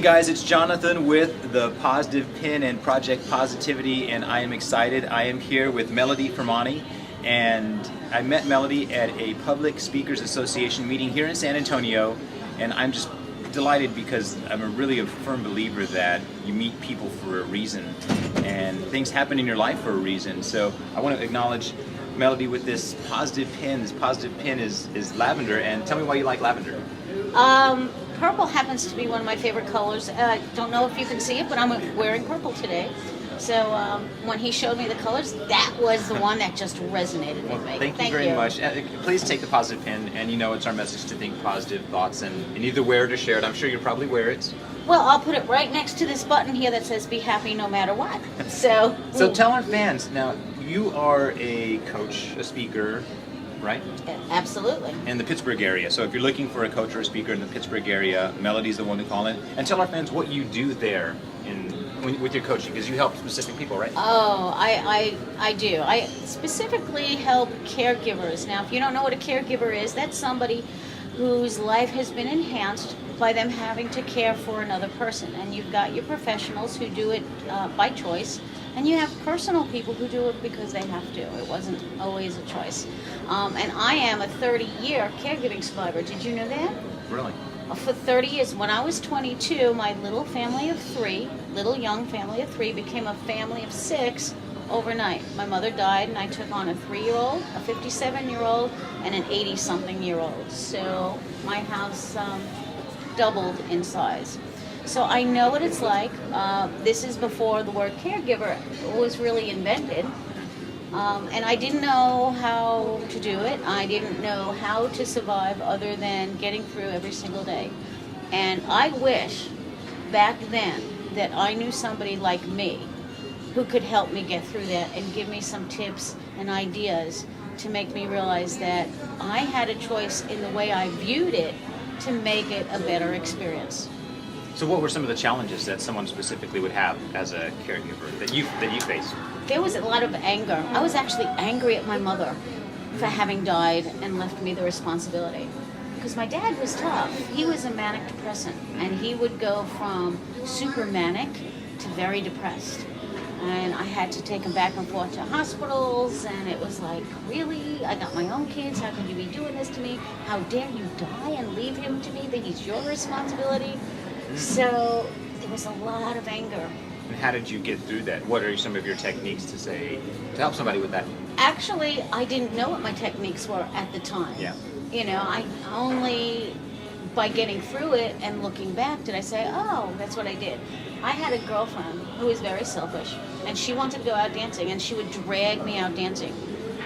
guys, it's Jonathan with the Positive Pin and Project Positivity, and I am excited. I am here with Melody Firmani, and I met Melody at a Public Speakers Association meeting here in San Antonio, and I'm just delighted because I'm really a firm believer that you meet people for a reason, and things happen in your life for a reason. So I want to acknowledge Melody with this positive pin. This positive pin is lavender, and tell me why you like lavender. Purple happens to be one of my favorite colors. Don't know if you can see it, but I'm wearing purple today. So when he showed me the colors, that was the one that just resonated with me. Thank you very much. Please take the positive pin, and you know it's our message to think positive thoughts, and either wear it or share it. I'm sure you'll probably wear it. Well, I'll put it right next to this button here that says "Be happy no matter what." So tell our fans now. You are a coach, a speaker, right? Absolutely. In the Pittsburgh area. So if you're looking for a coach or a speaker in the Pittsburgh area, Melody's the one to call in. And tell our fans what you do there with your coaching, because you help specific people, right? Oh, I do. I specifically help caregivers. Now, if you don't know what a caregiver is, that's somebody whose life has been enhanced by them having to care for another person. And you've got your professionals who do it by choice, and you have personal people who do it because they have to. It wasn't always a choice. And I am a 30-year caregiving survivor. Did you know that? Really? For 30 years. When I was 22, my little young family of three, became a family of 6 overnight. My mother died, and I took on a 3-year-old, a 57-year-old, and an 80-something-year-old. So my house doubled in size. So I know what it's like. This is before the word caregiver was really invented. And I didn't know how to do it. I didn't know how to survive other than getting through every single day. And I wish back then that I knew somebody like me who could help me get through that and give me some tips and ideas to make me realize that I had a choice in the way I viewed it to make it a better experience. So what were some of the challenges that someone specifically would have as a caregiver that you faced? There was a lot of anger. I was actually angry at my mother for having died and left me the responsibility. Because my dad was tough. He was a manic depressant, and he would go from super manic to very depressed. And I had to take him back and forth to hospitals, and it was like, really? I got my own kids. How can you be doing this to me? How dare you die and leave him to me? That he's your responsibility? So there was a lot of anger. And how did you get through that? What are some of your techniques to help somebody with that? Actually, I didn't know what my techniques were at the time. Yeah. You know, I only by getting through it and looking back did I say, oh, that's what I did. I had a girlfriend who was very selfish, and she wanted to go out dancing, and she would drag me out dancing.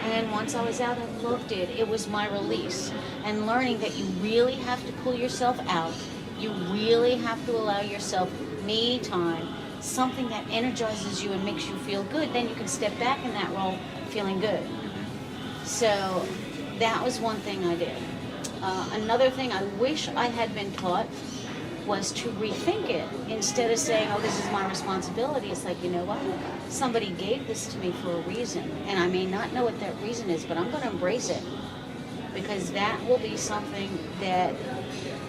And once I was out, I loved it. It was my release. And learning that you really have to pull yourself out. You really have to allow yourself me time, something that energizes you and makes you feel good. Then you can step back in that role feeling good. So that was one thing I did. Another thing I wish I had been taught was to rethink it. Instead of saying, oh, this is my responsibility, it's like, you know what? Somebody gave this to me for a reason, and I may not know what that reason is, but I'm going to embrace it, because that will be something that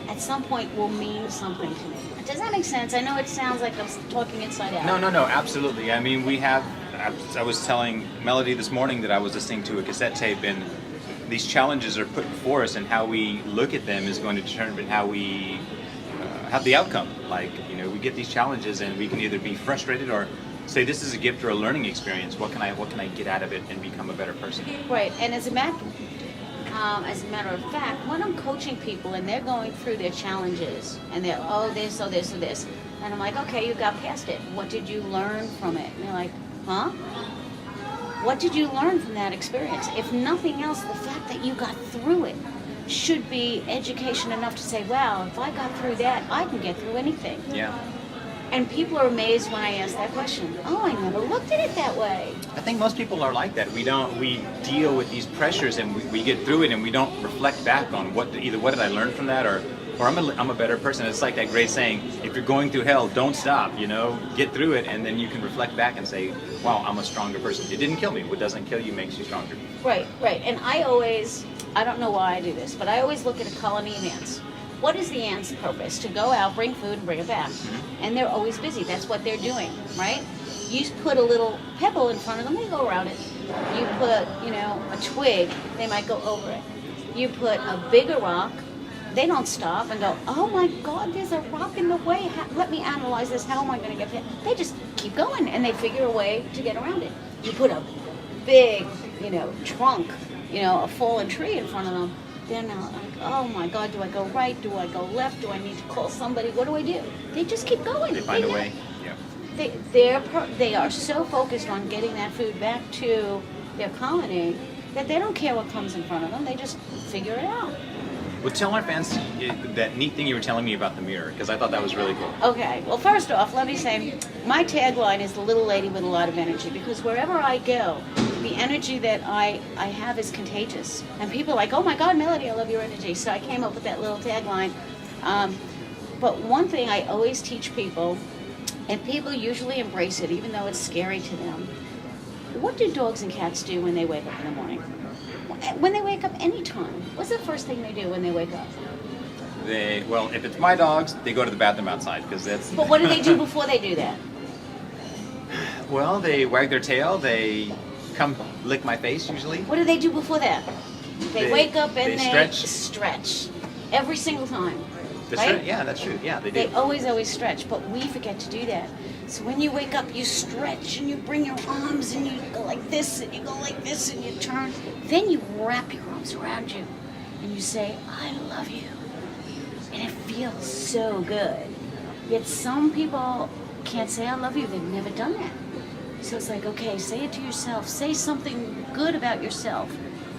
at some point will mean something to me. Does that make sense? I know it sounds like I'm talking inside out. No, absolutely. I mean, I was telling Melody this morning that I was listening to a cassette tape, and these challenges are put before us, and how we look at them is going to determine how we have the outcome. Like, you know, we get these challenges, and we can either be frustrated or say, this is a gift or a learning experience. What can I get out of it and become a better person? Right, and as a matter of fact, when I'm coaching people and they're going through their challenges and they're, oh, this, oh, this, or this, and I'm like, okay, you got past it. What did you learn from it? And they're like, huh? What did you learn from that experience? If nothing else, the fact that you got through it should be education enough to say, wow, if I got through that, I can get through anything. Yeah. And people are amazed when I ask that question. Oh, I never looked at it that way. I think most people are like that. We deal with these pressures, and we get through it, and we don't reflect back on what did I learn from that, or I'm a better person. It's like that great saying, if you're going through hell, don't stop, you know, get through it, and then you can reflect back and say, wow, I'm a stronger person. It didn't kill me. What doesn't kill you makes you stronger. Right. And I don't know why I do this, but I always look at a colony of ants. what is the ant's purpose? To go out, bring food, and bring it back. And they're always busy. That's what they're doing, right? You put a little pebble in front of them, they go around it. You put, a twig, they might go over it. You put a bigger rock, they don't stop and go, oh my God, there's a rock in the way. Let me analyze this. How am I going to get there? They just keep going and they figure a way to get around it. You put a big, trunk, a fallen tree in front of them. They're not like, oh my God, do I go right? Do I go left? Do I need to call somebody? What do I do? They just keep going. They find a way. Yeah. They are so focused on getting that food back to their colony that they don't care what comes in front of them. They just figure it out. Well, tell our fans that neat thing you were telling me about the mirror, because I thought that was really cool. Okay, well, first off, let me say my tagline is the little lady with a lot of energy, because wherever I go, the energy that I have is contagious. And people are like, oh my God, Melody, I love your energy. So I came up with that little tagline. But one thing I always teach people, and people usually embrace it, even though it's scary to them. What do dogs and cats do when they wake up in the morning? When they wake up anytime, what's the first thing they do when they wake up? Well, if it's my dogs, they go to the bathroom outside, because that's... But what do they do before they do that? Well, they wag their tail, they come lick my face usually. What do they do before that? They wake up and they stretch. Every single time. Right? Yeah, that's true. Yeah, they do. They always stretch, but we forget to do that. So when you wake up, you stretch and you bring your arms and you go like this and you go like this and you turn. Then you wrap your arms around you and you say, I love you. And it feels so good. Yet some people can't say I love you. They've never done that. So it's like, okay, say it to yourself. Say something good about yourself,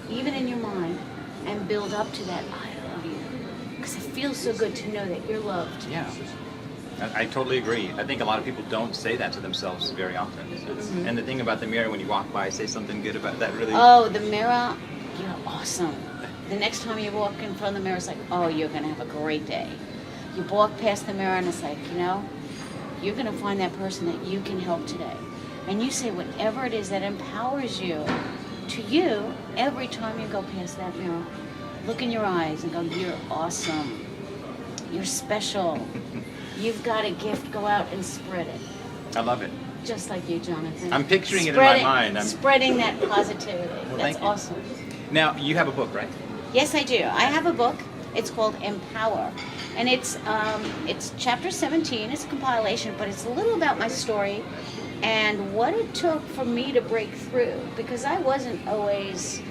even in your mind, and build up to that I love you. Because it feels so good to know that you're loved. Yeah. I totally agree. I think a lot of people don't say that to themselves very often. And the thing about the mirror, when you walk by, say something good about that. Really. Oh, the mirror, you're awesome. The next time you walk in front of the mirror, it's like, oh, you're going to have a great day. You walk past the mirror and it's like, you're going to find that person that you can help today. And you say whatever it is that empowers you to you every time you go past that mirror. Look in your eyes and go, you're awesome. You're special. You've got a gift. Go out and spread it. I love it. Just like you, Jonathan. I'm picturing it in my mind. Spreading that positivity. Well, that's awesome. Now, you have a book, right? Yes, I do. I have a book. It's called Empower. And it's chapter 17. It's a compilation, but it's a little about my story and what it took for me to break through. Because I wasn't always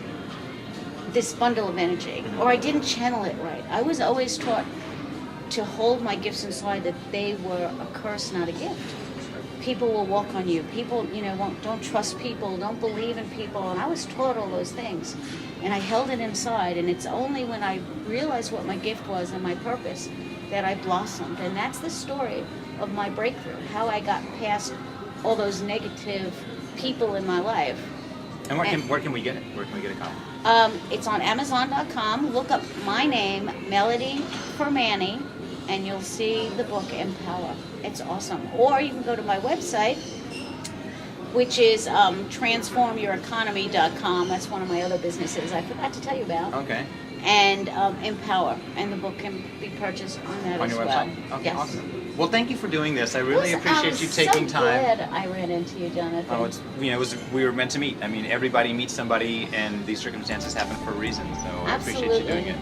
this bundle of energy, or I didn't channel it right. I was always taught to hold my gifts inside, that they were a curse, not a gift. People will walk on you. People, don't trust people, don't believe in people, and I was taught all those things. And I held it inside, and it's only when I realized what my gift was and my purpose that I blossomed. And that's the story of my breakthrough, how I got past all those negative people in my life. And where can we get it? Where can we get a copy? It's on Amazon.com. Look up my name, Melody Firmani, and you'll see the book Empower. It's awesome. Or you can go to my website, which is transformyoureconomy.com. That's one of my other businesses I forgot to tell you about. Okay. And Empower. And the book can be purchased on that on as your well. website? Okay, yes. Awesome. Well, thank you for doing this. I really appreciate you taking time. I'm so glad I ran into you, Jonathan. Oh, we were meant to meet. I mean, everybody meets somebody, and these circumstances happen for a reason. So I appreciate you doing it.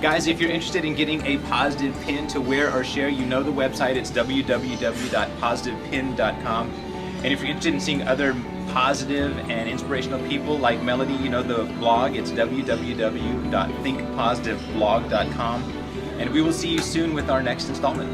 Guys, if you're interested in getting a positive pin to wear or share, the website. It's www.positivepin.com. And if you're interested in seeing other positive and inspirational people like Melody, the blog. It's www.thinkpositiveblog.com. And we will see you soon with our next installment.